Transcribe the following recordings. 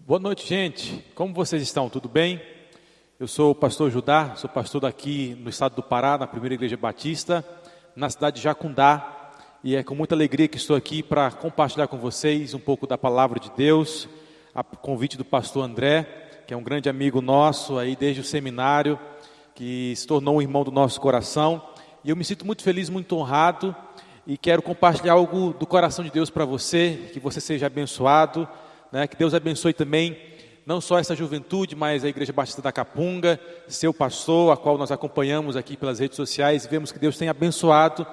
Boa noite, gente. Como vocês estão? Tudo bem? Eu sou o pastor Judá, sou pastor aqui no estado do Pará, na Primeira Igreja Batista, na cidade de Jacundá, e é com muita alegria que estou aqui para compartilhar com vocês um pouco da palavra de Deus, a convite do pastor André, que é um grande amigo nosso aí desde o seminário, que se tornou um irmão do nosso coração, e eu me sinto muito feliz, muito honrado, e quero compartilhar algo do coração de Deus para você, que você seja abençoado, que Deus abençoe também, não só essa juventude, mas a Igreja Batista da Capunga, seu pastor, a qual nós acompanhamos aqui pelas redes sociais, e vemos que Deus tem abençoado,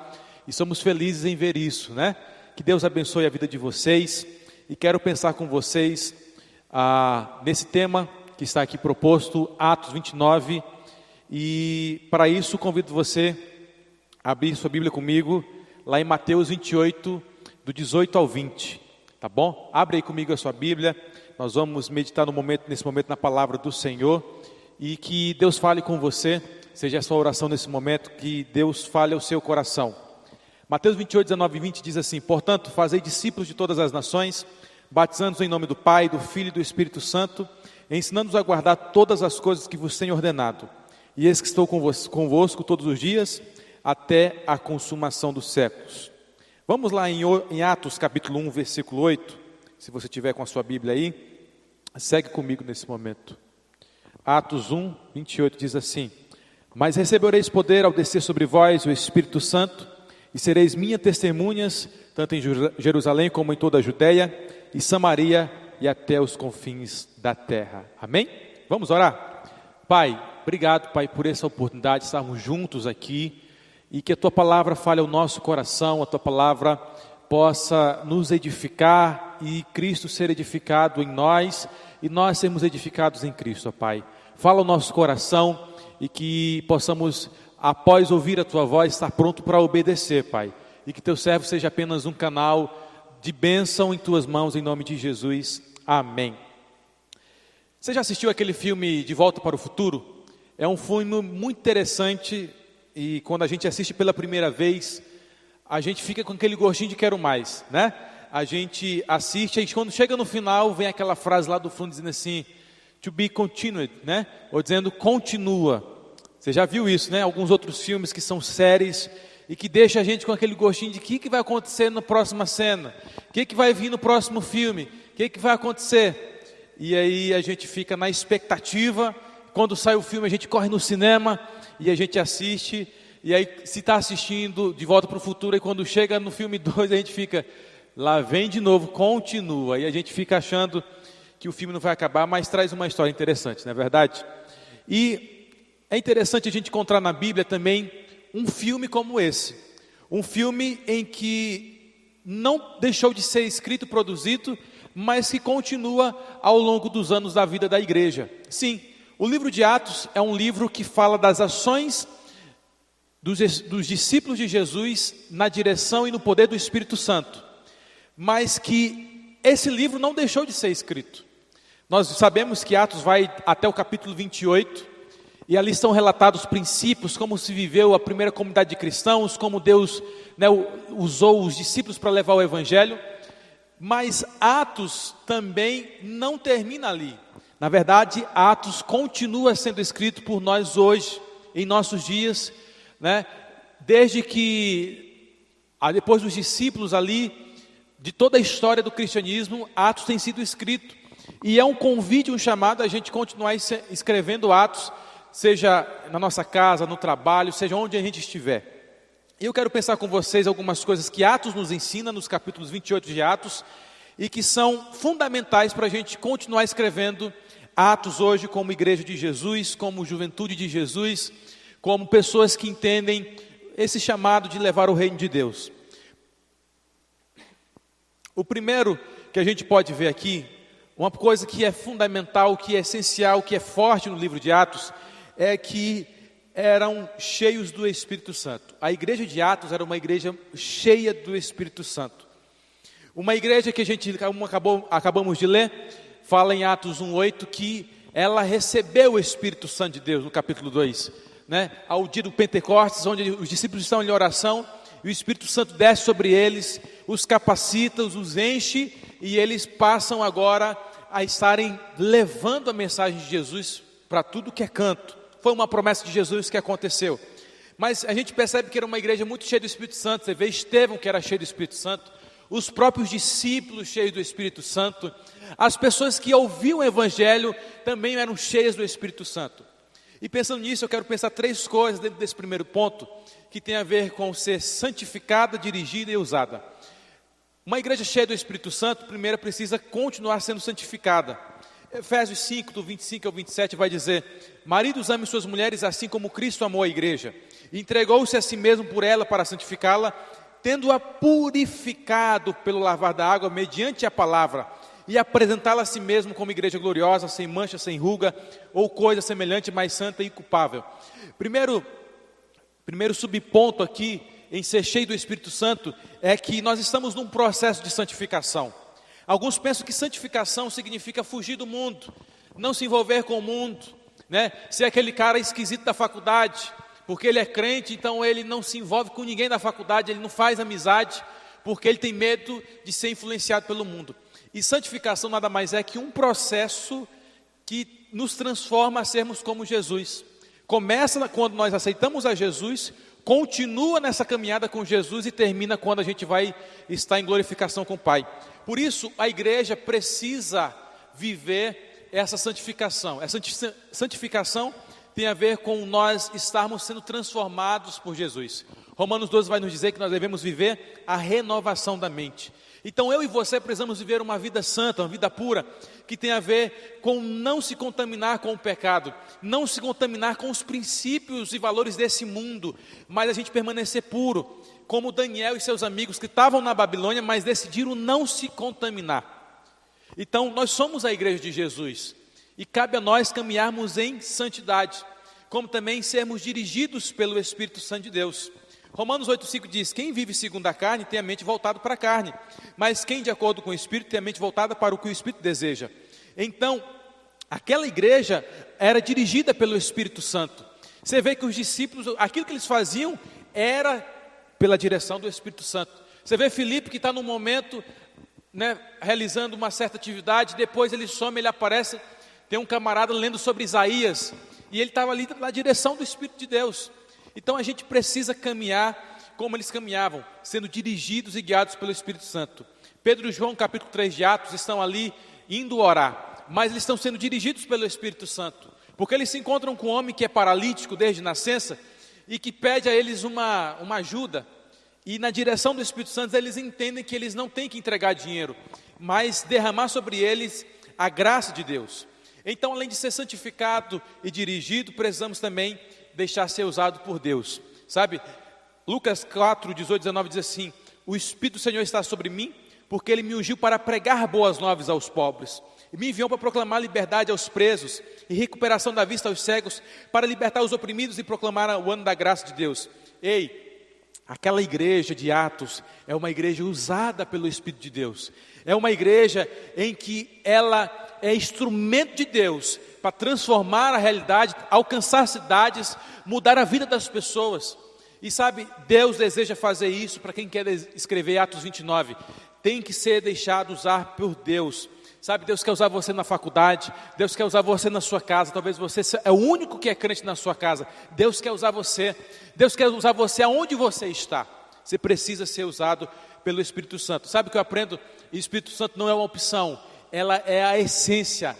e somos felizes em ver isso, Que Deus abençoe a vida de vocês, e quero pensar com vocês nesse tema que está aqui proposto, Atos 29, e para isso convido você a abrir sua Bíblia comigo, lá em Mateus 28, do 18 ao 20. Tá bom? Abre aí comigo a sua Bíblia, nós vamos meditar nesse momento na palavra do Senhor, e que Deus fale com você, seja a sua oração nesse momento, que Deus fale ao seu coração. Mateus 28, 19 e 20 diz assim: portanto, fazei discípulos de todas as nações, batizando-os em nome do Pai, do Filho e do Espírito Santo, ensinando-os a guardar todas as coisas que vos tenho ordenado. E eis que estou convosco todos os dias, até a consumação dos séculos. Vamos lá em Atos capítulo 1, versículo 8, se você tiver com a sua Bíblia aí, segue comigo nesse momento. Atos 1, 28 diz assim: mas recebereis poder ao descer sobre vós o Espírito Santo, e sereis minhas testemunhas, tanto em Jerusalém como em toda a Judeia e Samaria e até os confins da terra. Amém? Vamos orar? Pai, obrigado, Pai, por essa oportunidade de estarmos juntos aqui, e que a Tua palavra fale ao nosso coração, a Tua palavra possa nos edificar e Cristo ser edificado em nós e nós sermos edificados em Cristo, ó Pai. Fala ao nosso coração e que possamos, após ouvir a Tua voz, estar pronto para obedecer, Pai. E que Teu servo seja apenas um canal de bênção em Tuas mãos, em nome de Jesus. Amém. Você já assistiu aquele filme De Volta para o Futuro? É um filme muito interessante. E quando a gente assiste pela primeira vez, a gente fica com aquele gostinho de quero mais, A gente assiste, e quando chega no final, vem aquela frase lá do fundo dizendo assim, to be continued, Ou dizendo continua. Você já viu isso, Alguns outros filmes que são séries e que deixa a gente com aquele gostinho de o que vai acontecer na próxima cena, o que vai vir no próximo filme, o que vai acontecer. E aí a gente fica na expectativa, quando sai o filme a gente corre no cinema e a gente assiste, e aí se está assistindo De Volta para o Futuro, e quando chega no filme 2 a gente fica, lá vem de novo, continua, e a gente fica achando que o filme não vai acabar, mas traz uma história interessante, não é verdade? E é interessante a gente encontrar na Bíblia também um filme como esse, um filme em que não deixou de ser escrito, produzido, mas que continua ao longo dos anos da vida da igreja. Sim, o livro de Atos é um livro que fala das ações dos discípulos de Jesus na direção e no poder do Espírito Santo, mas que esse livro não deixou de ser escrito. Nós sabemos que Atos vai até o capítulo 28, e ali estão relatados princípios, como se viveu a primeira comunidade de cristãos, como Deus usou os discípulos para levar o Evangelho, mas Atos também não termina ali. Na verdade, Atos continua sendo escrito por nós hoje, em nossos dias, Desde que, depois dos discípulos ali, de toda a história do cristianismo, Atos tem sido escrito. E é um convite, um chamado a gente continuar escrevendo Atos, seja na nossa casa, no trabalho, seja onde a gente estiver. E eu quero pensar com vocês algumas coisas que Atos nos ensina, nos capítulos 28 de Atos, e que são fundamentais para a gente continuar escrevendo Atos hoje como igreja de Jesus, como juventude de Jesus, como pessoas que entendem esse chamado de levar o reino de Deus. O primeiro que a gente pode ver aqui, uma coisa que é fundamental, que é essencial, que é forte no livro de Atos, é que eram cheios do Espírito Santo. A igreja de Atos era uma igreja cheia do Espírito Santo. Uma igreja que a gente acabamos de ler, fala em Atos 1:8 que ela recebeu o Espírito Santo de Deus, no capítulo 2, ao dia do Pentecostes, onde os discípulos estão em oração, e o Espírito Santo desce sobre eles, os capacita, os enche, e eles passam agora a estarem levando a mensagem de Jesus para tudo que é canto. Foi uma promessa de Jesus que aconteceu. Mas a gente percebe que era uma igreja muito cheia do Espírito Santo. Você vê Estevão, que era cheio do Espírito Santo, os próprios discípulos cheios do Espírito Santo, as pessoas que ouviam o Evangelho também eram cheias do Espírito Santo. E pensando nisso, eu quero pensar 3 coisas dentro desse primeiro ponto, que tem a ver com ser santificada, dirigida e usada. Uma igreja cheia do Espírito Santo, primeiro precisa continuar sendo santificada. Efésios 5, do 25 ao 27 vai dizer: maridos, amem suas mulheres assim como Cristo amou a igreja, e entregou-se a si mesmo por ela para santificá-la, tendo-a purificado pelo lavar da água mediante a palavra, e apresentá-la a si mesmo como igreja gloriosa, sem mancha, sem ruga, ou coisa semelhante, mais santa e inculpável. Primeiro subponto aqui, em ser cheio do Espírito Santo, é que nós estamos num processo de santificação. Alguns pensam que santificação significa fugir do mundo, não se envolver com o mundo, né? Ser aquele cara esquisito da faculdade, porque ele é crente, então ele não se envolve com ninguém da faculdade, ele não faz amizade, porque ele tem medo de ser influenciado pelo mundo. E santificação nada mais é que um processo que nos transforma a sermos como Jesus. Começa quando nós aceitamos a Jesus, continua nessa caminhada com Jesus e termina quando a gente vai estar em glorificação com o Pai. Por isso, a igreja precisa viver essa santificação. Essa santificação tem a ver com nós estarmos sendo transformados por Jesus. Romanos 12 vai nos dizer que nós devemos viver a renovação da mente. Então eu e você precisamos viver uma vida santa, uma vida pura, que tem a ver com não se contaminar com o pecado, não se contaminar com os princípios e valores desse mundo, mas a gente permanecer puro, como Daniel e seus amigos que estavam na Babilônia, mas decidiram não se contaminar. Então nós somos a igreja de Jesus, e cabe a nós caminharmos em santidade, como também sermos dirigidos pelo Espírito Santo de Deus. Romanos 8,5 diz: quem vive segundo a carne tem a mente voltada para a carne, mas quem de acordo com o Espírito tem a mente voltada para o que o Espírito deseja. Então, aquela igreja era dirigida pelo Espírito Santo. Você vê que os discípulos, aquilo que eles faziam era pela direção do Espírito Santo. Você vê Filipe que está num momento, né, realizando uma certa atividade, depois ele some, ele aparece, tem um camarada lendo sobre Isaías, e ele estava ali na direção do Espírito de Deus. Então a gente precisa caminhar como eles caminhavam, sendo dirigidos e guiados pelo Espírito Santo. Pedro e João, capítulo 3 de Atos, estão ali indo orar, mas eles estão sendo dirigidos pelo Espírito Santo, porque eles se encontram com um homem que é paralítico desde nascença e que pede a eles uma ajuda, e na direção do Espírito Santo eles entendem que eles não têm que entregar dinheiro, mas derramar sobre eles a graça de Deus. Então, além de ser santificado e dirigido, precisamos também deixar ser usado por Deus, sabe? Lucas 4, 18, 19 diz assim: o Espírito do Senhor está sobre mim, porque Ele me ungiu para pregar boas novas aos pobres, e me enviou para proclamar liberdade aos presos, e recuperação da vista aos cegos, para libertar os oprimidos e proclamar o ano da graça de Deus. Ei, aquela igreja de Atos é uma igreja usada pelo Espírito de Deus, é uma igreja em que ela é instrumento de Deus para transformar a realidade, alcançar cidades, mudar a vida das pessoas. E sabe, Deus deseja fazer isso para quem quer escrever Atos 29. Tem que ser deixado usar por Deus. Sabe, Deus quer usar você na faculdade, Deus quer usar você na sua casa. Talvez você é o único que é crente na sua casa. Deus quer usar você. Deus quer usar você aonde você está. Você precisa ser usado pelo Espírito Santo. Sabe o que eu aprendo? O Espírito Santo não é uma opção, ela é a essência.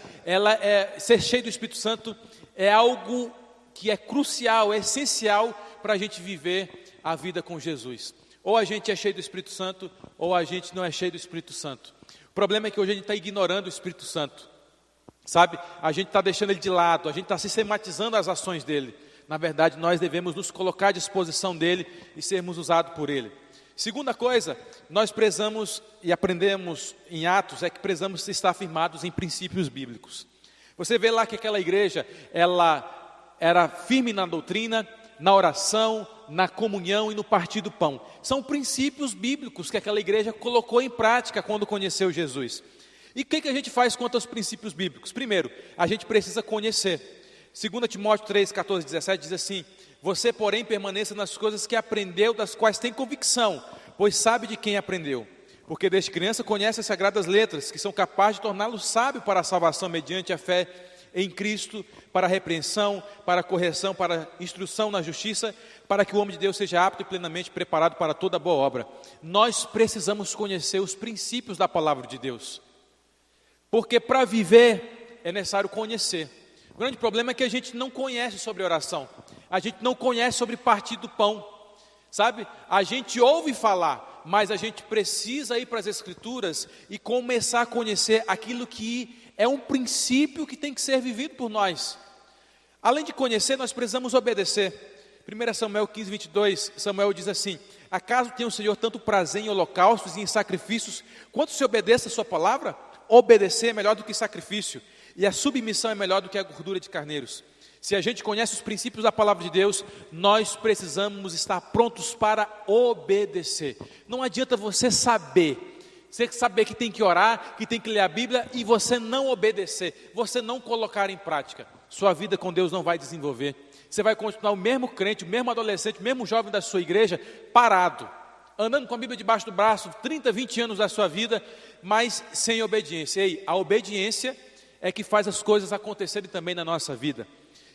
Ser cheio do Espírito Santo é algo que é crucial, é essencial para a gente viver a vida com Jesus. Ou a gente é cheio do Espírito Santo, ou a gente não é cheio do Espírito Santo. O problema é que hoje a gente está ignorando o Espírito Santo, sabe? A gente está deixando ele de lado, a gente está sistematizando as ações dele. Na verdade, nós devemos nos colocar à disposição dele e sermos usados por ele. Segunda coisa, nós precisamos, e aprendemos em Atos, é que precisamos estar firmados em princípios bíblicos. Você vê lá que aquela igreja, ela era firme na doutrina, na oração, na comunhão e no partir do pão. São princípios bíblicos que aquela igreja colocou em prática quando conheceu Jesus. E o que a gente faz quanto aos princípios bíblicos? Primeiro, a gente precisa conhecer. 2 Timóteo 3, 14, 17 diz assim: você, porém, permaneça nas coisas que aprendeu, das quais tem convicção, pois sabe de quem aprendeu, porque desde criança conhece as sagradas letras, que são capazes de torná-lo sábio para a salvação mediante a fé em Cristo, para a repreensão, para a correção, para a instrução na justiça, para que o homem de Deus seja apto e plenamente preparado para toda boa obra. Nós precisamos conhecer os princípios da palavra de Deus, porque para viver é necessário conhecer. O grande problema é que a gente não conhece sobre oração, a gente não conhece sobre partir do pão, sabe? A gente ouve falar, mas a gente precisa ir para as Escrituras e começar a conhecer aquilo que é um princípio que tem que ser vivido por nós. Além de conhecer, nós precisamos obedecer. 1 Samuel 15, 22, Samuel diz assim: acaso tem o Senhor tanto prazer em holocaustos e em sacrifícios, quanto se obedeça a sua palavra? Obedecer é melhor do que sacrifício, e a submissão é melhor do que a gordura de carneiros. Se a gente conhece os princípios da palavra de Deus, nós precisamos estar prontos para obedecer. Não adianta você saber que tem que orar, que tem que ler a Bíblia e você não obedecer, você não colocar em prática. Sua vida com Deus não vai desenvolver. Você vai continuar o mesmo crente, o mesmo adolescente, o mesmo jovem da sua igreja, parado, andando com a Bíblia debaixo do braço, 30, 20 anos da sua vida, mas sem obediência. Ei, a obediência é que faz as coisas acontecerem também na nossa vida.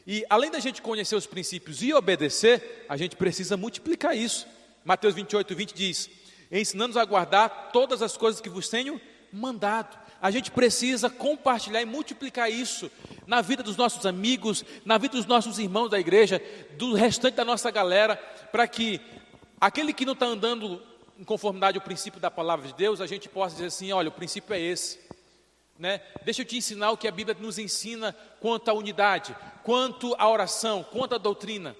E além da gente conhecer os princípios e obedecer, a gente precisa multiplicar isso. Mateus 28, 20 diz: ensinando-nos a guardar todas as coisas que vos tenho mandado. A gente precisa compartilhar e multiplicar isso na vida dos nossos amigos, na vida dos nossos irmãos da igreja, do restante da nossa galera, para que aquele que não está andando em conformidade ao princípio da palavra de Deus, a gente possa dizer assim: olha, o princípio é esse, né? Deixa eu te ensinar o que a Bíblia nos ensina quanto à unidade, quanto à oração, quanto à doutrina.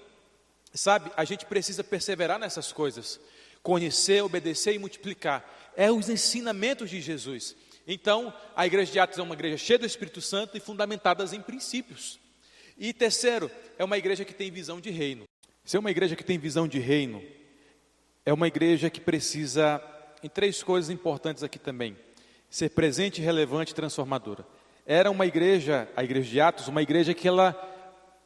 Sabe, a gente precisa perseverar nessas coisas, conhecer, obedecer e multiplicar. É os ensinamentos de Jesus. Então, a igreja de Atos é uma igreja cheia do Espírito Santo e fundamentada em princípios. E terceiro, é uma igreja que tem visão de reino. Ser uma igreja que tem visão de reino é uma igreja que precisa, em três coisas importantes aqui também: ser presente, relevante e transformadora. Era uma igreja, a igreja de Atos, uma igreja que ela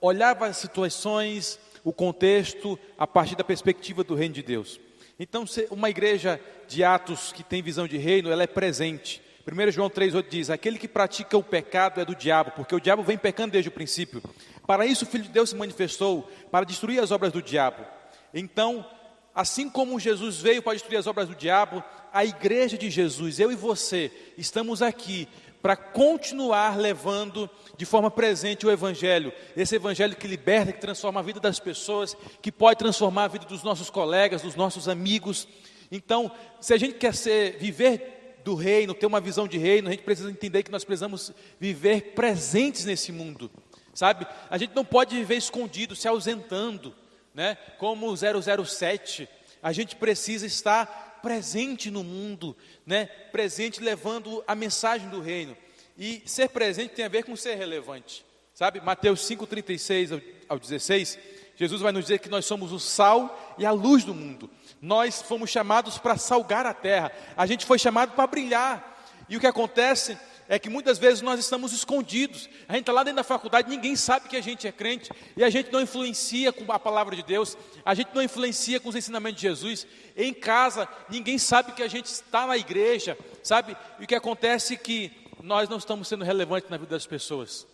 olhava as situações, o contexto, a partir da perspectiva do reino de Deus. Então, uma igreja de Atos que tem visão de reino, ela é presente. 1 João 3,8 diz: aquele que pratica o pecado é do diabo, porque o diabo vem pecando desde o princípio. Para isso o Filho de Deus se manifestou, para destruir as obras do diabo. Então, assim como Jesus veio para destruir as obras do diabo, a igreja de Jesus, eu e você, estamos aqui para continuar levando de forma presente o Evangelho. Esse Evangelho que liberta, que transforma a vida das pessoas, que pode transformar a vida dos nossos colegas, dos nossos amigos. Então, se a gente quer viver do reino, ter uma visão de reino, a gente precisa entender que nós precisamos viver presentes nesse mundo, sabe? A gente não pode viver escondido, se ausentando, né? Como o 007, a gente precisa estar presente no mundo, né? Presente levando a mensagem do reino. E ser presente tem a ver com ser relevante, sabe? Mateus 5:36 ao 16, Jesus vai nos dizer que nós somos o sal e a luz do mundo. Nós fomos chamados para salgar a terra, a gente foi chamado para brilhar. E o que acontece é que muitas vezes nós estamos escondidos. A gente está lá dentro da faculdade, ninguém sabe que a gente é crente, e a gente não influencia com a palavra de Deus, a gente não influencia com os ensinamentos de Jesus. Em casa, ninguém sabe que a gente está na igreja, sabe? E o que acontece é que nós não estamos sendo relevantes na vida das pessoas.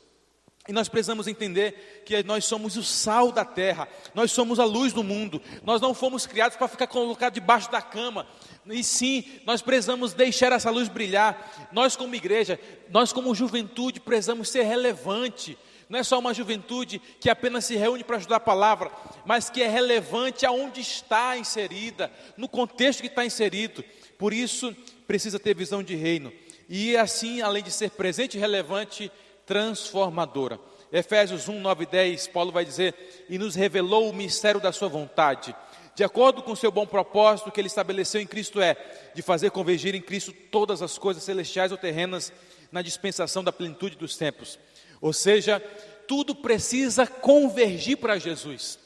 E nós precisamos entender que nós somos o sal da terra, nós somos a luz do mundo, nós não fomos criados para ficar colocados debaixo da cama, e sim, nós precisamos deixar essa luz brilhar. Nós como igreja, nós como juventude precisamos ser relevante. Não é só uma juventude que apenas se reúne para estudar a palavra, mas que é relevante aonde está inserida, no contexto que está inserido. Por isso, precisa ter visão de reino, e assim, além de ser presente e relevante, transformadora. Efésios 1, 9 e 10, Paulo vai dizer: e nos revelou o mistério da sua vontade, de acordo com o seu bom propósito que ele estabeleceu em Cristo, de fazer convergir em Cristo todas as coisas celestiais ou terrenas na dispensação da plenitude dos tempos. Ou seja, tudo precisa convergir para Jesus.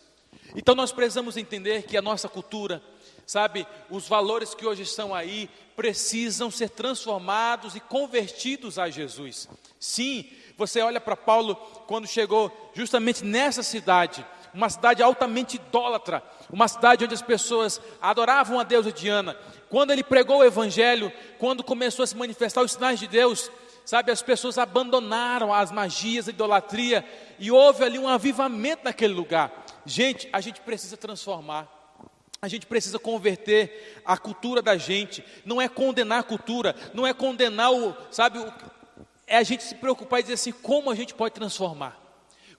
Então nós precisamos entender que a nossa cultura, sabe, os valores que hoje estão aí, precisam ser transformados e convertidos a Jesus. Sim, você olha para Paulo, quando chegou justamente nessa cidade, uma cidade altamente idólatra, uma cidade onde as pessoas adoravam a deusa Diana. Quando ele pregou o evangelho, quando começou a se manifestar os sinais de Deus, sabe, as pessoas abandonaram as magias, a idolatria, e houve ali um avivamento naquele lugar. Gente, a gente precisa transformar, a gente precisa converter a cultura da gente. Não é condenar a cultura, não é condenar é a gente se preocupar e dizer assim, como a gente pode transformar,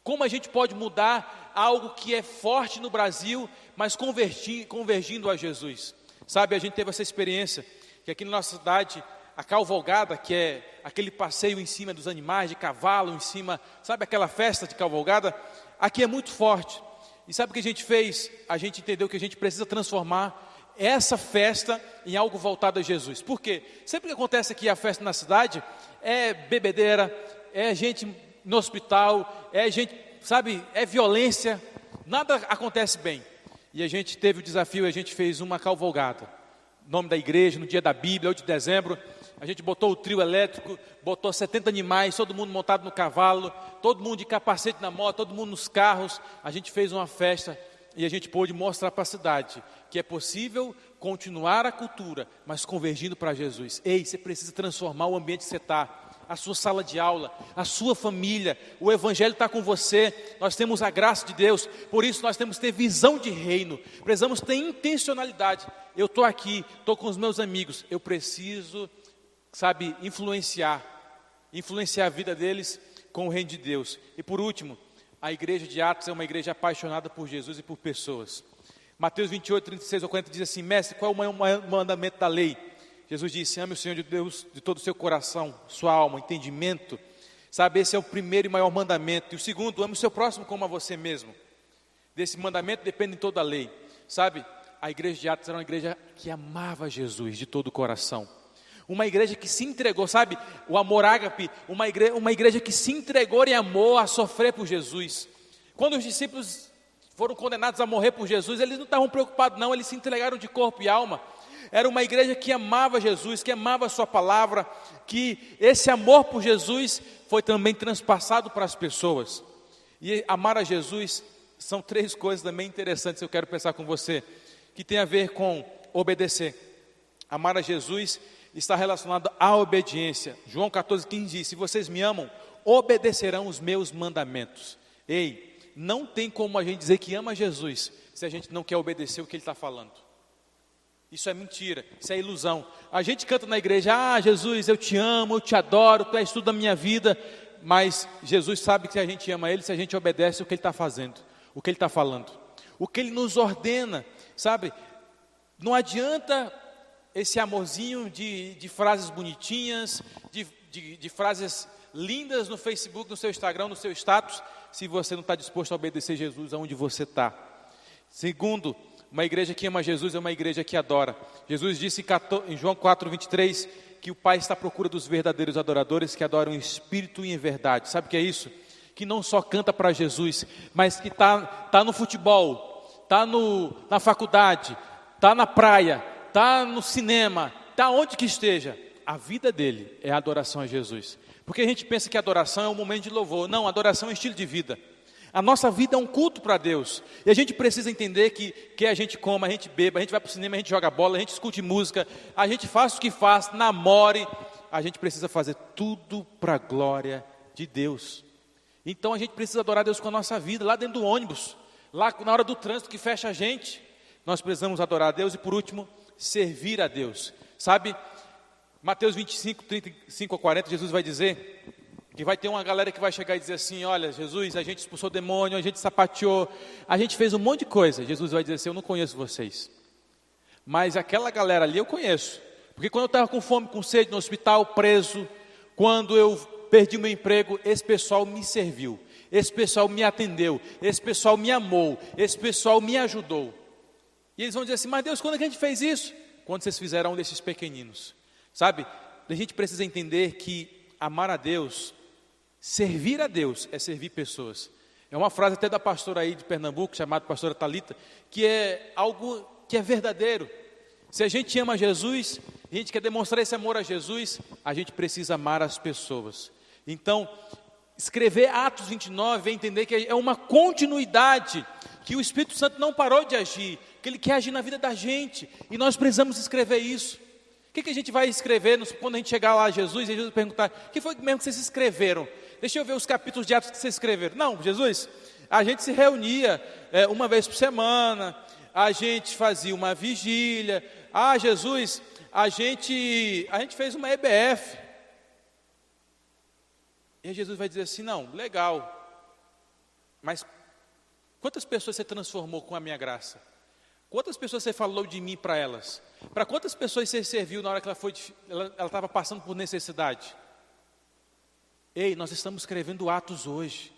como a gente pode mudar algo que é forte no Brasil, mas convergindo a Jesus. Sabe, a gente teve essa experiência, que aqui na nossa cidade, a cavalgada, que é aquele passeio em cima dos animais, de cavalo, em cima, sabe aquela festa de cavalgada, aqui é muito forte. E sabe o que a gente fez? A gente entendeu que a gente precisa transformar essa festa em algo voltado a Jesus. Por quê? Sempre que acontece aqui a festa na cidade, é bebedeira, é gente no hospital, é gente, sabe, é violência, nada acontece bem. E a gente teve o desafio, a gente fez uma cavalgada, nome da igreja, no dia da Bíblia, 8 de dezembro, a gente botou o trio elétrico, botou 70 animais, todo mundo montado no cavalo, todo mundo de capacete na moto, todo mundo nos carros, a gente fez uma festa e a gente pôde mostrar para a cidade que é possível continuar a cultura, mas convergindo para Jesus. Ei, você precisa transformar o ambiente que você está, a sua sala de aula, a sua família, o evangelho está com você, nós temos a graça de Deus, por isso nós temos que ter visão de reino, precisamos ter intencionalidade. Eu estou aqui, estou com os meus amigos, eu preciso, sabe, influenciar a vida deles com o reino de Deus. E por último, a igreja de Atos é uma igreja apaixonada por Jesus e por pessoas. Mateus 28, 36 ou 40 diz assim, mestre, qual é o maior mandamento da lei? Jesus disse, ame o Senhor de Deus de todo o seu coração, sua alma, entendimento. Sabe, esse é o primeiro e maior mandamento. E o segundo, ame o seu próximo como a você mesmo. Desse mandamento depende toda a lei. Sabe, a igreja de Atos era uma igreja que amava Jesus de todo o coração. Uma igreja que se entregou, sabe, o amor ágape, uma igreja que se entregou em amor a sofrer por Jesus. Quando os discípulos foram condenados a morrer por Jesus, eles não estavam preocupados não, eles se entregaram de corpo e alma. Era uma igreja que amava Jesus, que amava a sua palavra, que esse amor por Jesus foi também transpassado para as pessoas. E amar a Jesus são 3 coisas também interessantes que eu quero pensar com você, que tem a ver com obedecer. Amar a Jesus está relacionado à obediência. João 14,15 diz, se vocês me amam, obedecerão os meus mandamentos. Ei, não tem como a gente dizer que ama Jesus, se a gente não quer obedecer o que Ele está falando. Isso é mentira, isso é ilusão. A gente canta na igreja, Jesus, eu te amo, eu te adoro, tu és tudo da minha vida. Mas Jesus sabe que a gente ama Ele se a gente obedece o que Ele está fazendo, o que Ele está falando, o que Ele nos ordena, sabe? Não adianta esse amorzinho de frases bonitinhas, de frases lindas no Facebook, no seu Instagram, no seu status, se você não está disposto a obedecer Jesus aonde você está. Segundo, uma igreja que ama Jesus é uma igreja que adora. Jesus disse em João 4,23 que o Pai está à procura dos verdadeiros adoradores que adoram em espírito e em verdade. Sabe o que é isso? Que não só canta para Jesus, mas que tá no futebol, está na faculdade, está na praia, está no cinema, está onde que esteja. A vida dele é a adoração a Jesus. Porque a gente pensa que a adoração é um momento de louvor. Não, a adoração é um estilo de vida. A nossa vida é um culto para Deus. E a gente precisa entender que a gente coma, a gente beba, a gente vai para o cinema, a gente joga bola, a gente escute música, a gente faz o que faz, namore. A gente precisa fazer tudo para a glória de Deus. Então a gente precisa adorar Deus com a nossa vida, lá dentro do ônibus, lá na hora do trânsito que fecha a gente. Nós precisamos adorar a Deus e por último, servir a Deus. Sabe, Mateus 25, 35 a 40, Jesus vai dizer que vai ter uma galera que vai chegar e dizer assim, olha, Jesus, a gente expulsou o demônio, a gente sapateou, a gente fez um monte de coisa. Jesus vai dizer assim, eu não conheço vocês, mas aquela galera ali eu conheço, porque quando eu estava com fome, com sede no hospital, preso, quando eu perdi meu emprego, esse pessoal me serviu, esse pessoal me atendeu, esse pessoal me amou, esse pessoal me ajudou. E eles vão dizer assim, mas Deus, quando é que a gente fez isso? Quando vocês fizeram um desses pequeninos. Sabe, a gente precisa entender que amar a Deus, servir a Deus é servir pessoas. É uma frase até da pastora aí de Pernambuco, chamada pastora Thalita, que é algo que é verdadeiro. Se a gente ama Jesus, a gente quer demonstrar esse amor a Jesus, a gente precisa amar as pessoas. Então, escrever Atos 29 é entender que é uma continuidade, que o Espírito Santo não parou de agir, que Ele quer agir na vida da gente, e nós precisamos escrever isso. O que a gente vai escrever quando a gente chegar lá a Jesus, e Jesus perguntar, o que foi mesmo que vocês escreveram? Deixa eu ver os capítulos de Atos que vocês escreveram. Não, Jesus, a gente se reunia uma vez por semana, a gente fazia uma vigília. Ah, Jesus, a gente fez uma EBF. E aí Jesus vai dizer assim, não, legal, mas quantas pessoas você transformou com a minha graça? Quantas pessoas você falou de mim para elas? Para quantas pessoas você serviu na hora que ela estava passando por necessidade? Ei, nós estamos escrevendo Atos hoje.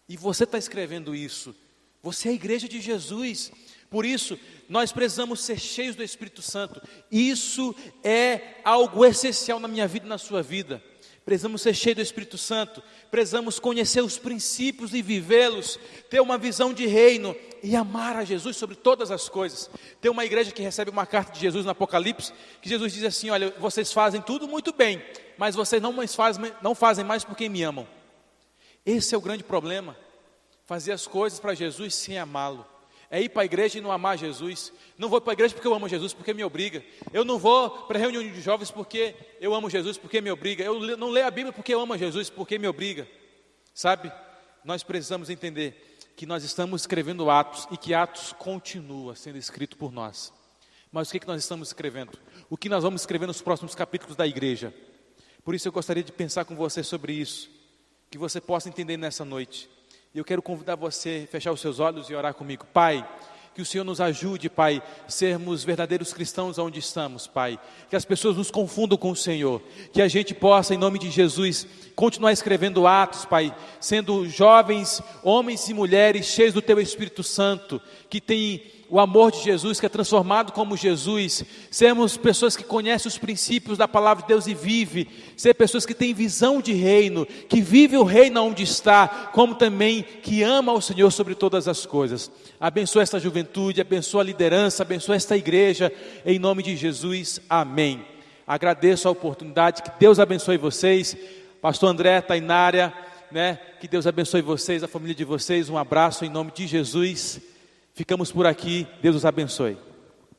E você está escrevendo isso. Você é a igreja de Jesus. Por isso, nós precisamos ser cheios do Espírito Santo. Isso é algo essencial na minha vida e na sua vida. Precisamos ser cheios do Espírito Santo, precisamos conhecer os princípios e vivê-los, ter uma visão de reino e amar a Jesus sobre todas as coisas. Tem uma igreja que recebe uma carta de Jesus no Apocalipse, que Jesus diz assim, olha, vocês fazem tudo muito bem, mas vocês não fazem mais porque me amam. Esse é o grande problema, fazer as coisas para Jesus sem amá-lo. É ir para a igreja e não amar Jesus. Não vou para a igreja porque eu amo Jesus, porque me obriga. Eu não vou para a reunião de jovens porque eu amo Jesus, porque me obriga. Eu não leio a Bíblia porque eu amo Jesus, porque me obriga. Sabe? Nós precisamos entender que nós estamos escrevendo Atos e que Atos continua sendo escrito por nós. Mas o que nós estamos escrevendo? O que nós vamos escrever nos próximos capítulos da igreja? Por isso eu gostaria de pensar com você sobre isso, que você possa entender nessa noite. E eu quero convidar você a fechar os seus olhos e orar comigo. Pai, que o Senhor nos ajude, Pai, sermos verdadeiros cristãos onde estamos, Pai. Que as pessoas nos confundam com o Senhor. Que a gente possa, em nome de Jesus, continuar escrevendo Atos, Pai, sendo jovens, homens e mulheres cheios do Teu Espírito Santo, que tem o amor de Jesus, que é transformado como Jesus. Sermos pessoas que conhecem os princípios da palavra de Deus e vivem. Ser pessoas que têm visão de reino, que vivem o reino onde está, como também que ama o Senhor sobre todas as coisas. Abençoa esta juventude, abençoa a liderança, abençoa esta igreja, em nome de Jesus, amém. Agradeço a oportunidade, que Deus abençoe vocês. Pastor André, Tainária, que Deus abençoe vocês, a família de vocês. Um abraço em nome de Jesus. Ficamos por aqui, Deus os abençoe.